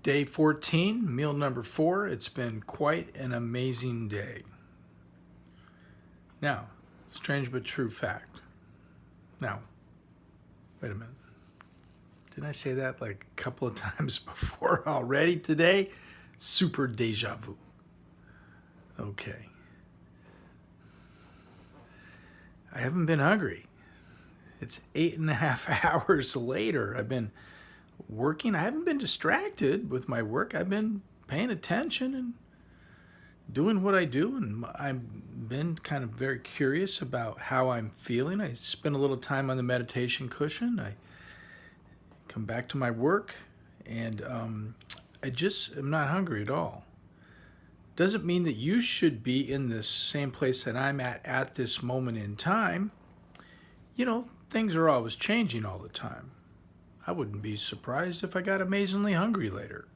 Day 14, meal number 4. It's been quite an amazing day. Now, strange but true fact. Now, wait a minute. Didn't I say that like a couple of times before already today? Super deja vu. Okay. I haven't been hungry. It's 8.5 hours later. I've been working. I haven't been distracted with my work. I've been paying attention and doing what I do, and I've been kind of very curious about how I'm feeling. I spend a little time on the meditation cushion. I come back to my work, and I just am not hungry at all. Doesn't mean that you should be in the same place that I'm at this moment in time. Things are always changing all the time. I wouldn't be surprised if I got amazingly hungry later,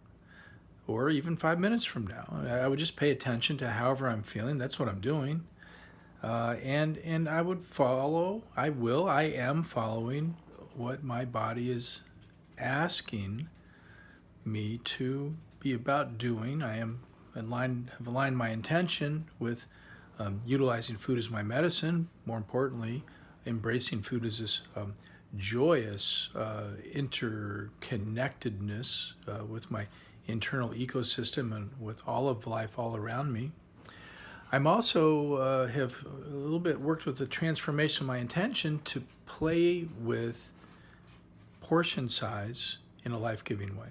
or even 5 minutes from now. I would just pay attention to however I'm feeling. That's what I'm doing. And I would follow, I am following what my body is asking me to be about doing. Have aligned my intention with utilizing food as my medicine. More importantly, embracing food as this joyous interconnectedness with my internal ecosystem and with all of life all around me. I'm also have a little bit worked with the transformation of my intention to play with portion size in a life-giving way.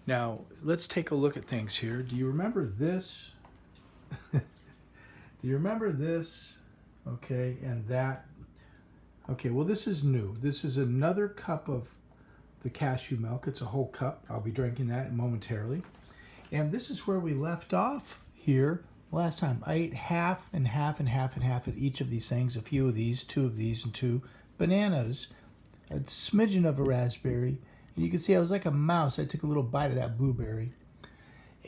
Now, let's take a look at things here. Do you remember this? Do you remember this? Okay, and that. Okay, well, this is new. This is another cup of the cashew milk. It's a whole cup. I'll be drinking that momentarily. And this is where we left off here last time. I ate half and half and half and half at each of these things, a few of these, 2 of these, and 2 bananas, a smidgen of a raspberry. And you can see I was like a mouse. I took a little bite of that blueberry.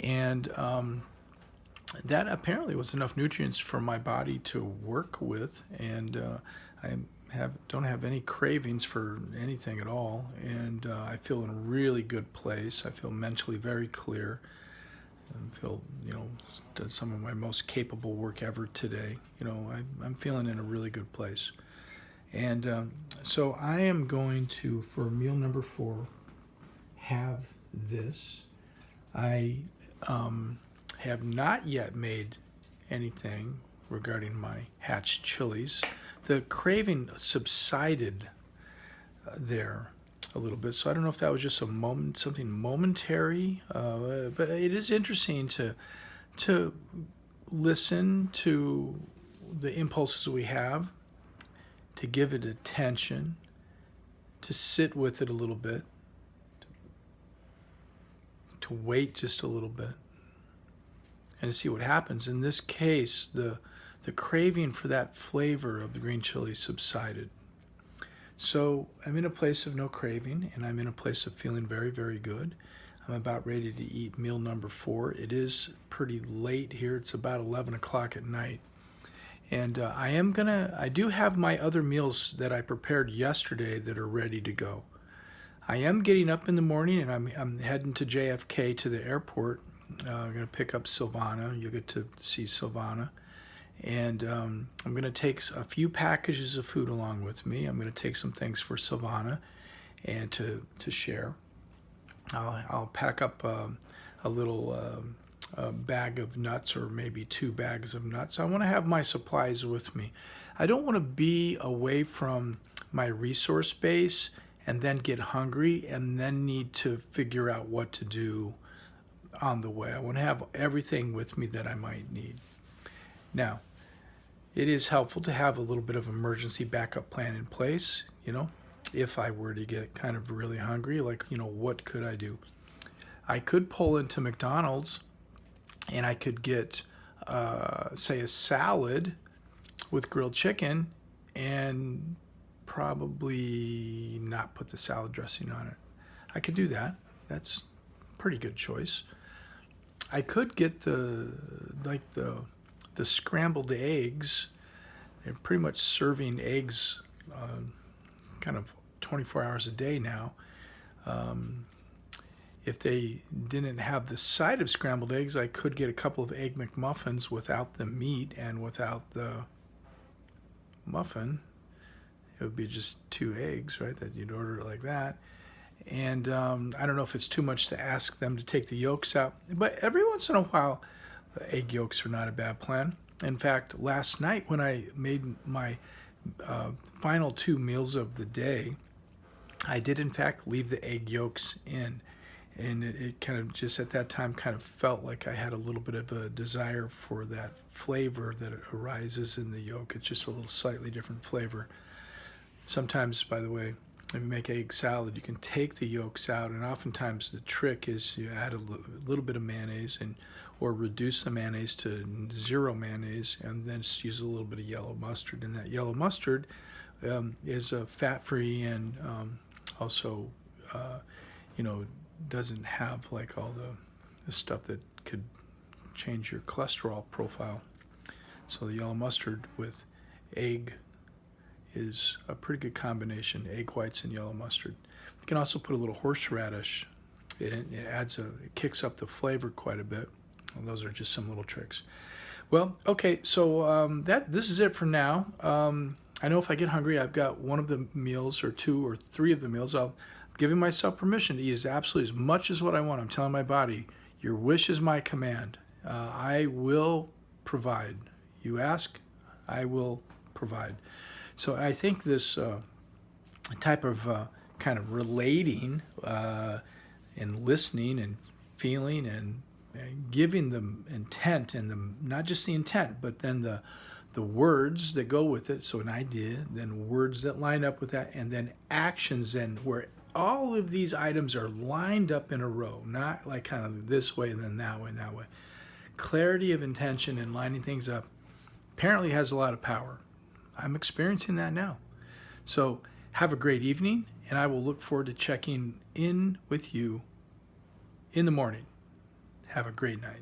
And that apparently was enough nutrients for my body to work with. And don't have any cravings for anything at all, and I feel in a really good place. I feel mentally very clear. I feel done some of my most capable work ever today. I'm feeling in a really good place, and so I am going to, for meal number 4, have this. I have not yet made anything regarding my hatch chilies. The craving subsided there a little bit, so I don't know if that was just a moment, something momentary, but it is interesting to listen to the impulses we have, to give it attention, to sit with it a little bit, to wait just a little bit, and to see what happens. In this case, the craving for that flavor of the green chili subsided. So I'm in a place of no craving, and I'm in a place of feeling very, very good. I'm about ready to eat meal number 4. It is pretty late here. It's about 11 o'clock at night. And I do have my other meals that I prepared yesterday that are ready to go. I am getting up in the morning, and I'm heading to JFK to the airport. I'm going to pick up Silvana. You'll get to see Silvana. And I'm going to take a few packages of food along with me. I'm going to take some things for Silvana and to share. I'll pack up a little bag of nuts, or maybe 2 bags of nuts. I want to have my supplies with me. I don't want to be away from my resource base and then get hungry and then need to figure out what to do on the way. I want to have everything with me that I might need. Now, it is helpful to have a little bit of emergency backup plan in place, if I were to get kind of really hungry, what could I do? I could pull into McDonald's and I could get, say, a salad with grilled chicken and probably not put the salad dressing on it. I could do that. That's a pretty good choice. I could get the scrambled eggs. They're pretty much serving eggs kind of 24 hours a day now. If they didn't have the side of scrambled eggs, I could get a couple of Egg McMuffins without the meat and without the muffin. It would be just 2 eggs, right? That you'd order it like that. And I don't know if it's too much to ask them to take the yolks out, but every once in a while, egg yolks are not a bad plan. In fact, last night when I made my final 2 meals of the day, I did in fact leave the egg yolks in. And it kind of just at that time kind of felt like I had a little bit of a desire for that flavor that arises in the yolk. It's just a little slightly different flavor. Sometimes, by the way, if you make egg salad, you can take the yolks out, and oftentimes the trick is you add a little bit of mayonnaise or reduce the mayonnaise to 0 mayonnaise, and then just use a little bit of yellow mustard. And that yellow mustard is fat-free and also, doesn't have like all the stuff that could change your cholesterol profile. So the yellow mustard with egg is a pretty good combination, egg whites and yellow mustard. You can also put a little horseradish in it. It kicks up the flavor quite a bit. And those are just some little tricks. Well, okay, so this is it for now. I know if I get hungry, I've got one of the meals or 2 or 3 of the meals. I'm giving myself permission to eat absolutely as much as what I want. I'm telling my body, your wish is my command. I will provide. You ask, I will provide. So I think this type of kind of relating and listening and feeling and giving them intent and not just the intent, but then the words that go with it. So an idea, then words that line up with that, and then actions, and where all of these items are lined up in a row, not like kind of this way and then that way and that way. Clarity of intention and lining things up apparently has a lot of power. I'm experiencing that now. So have a great evening, and I will look forward to checking in with you in the morning. Have a great night.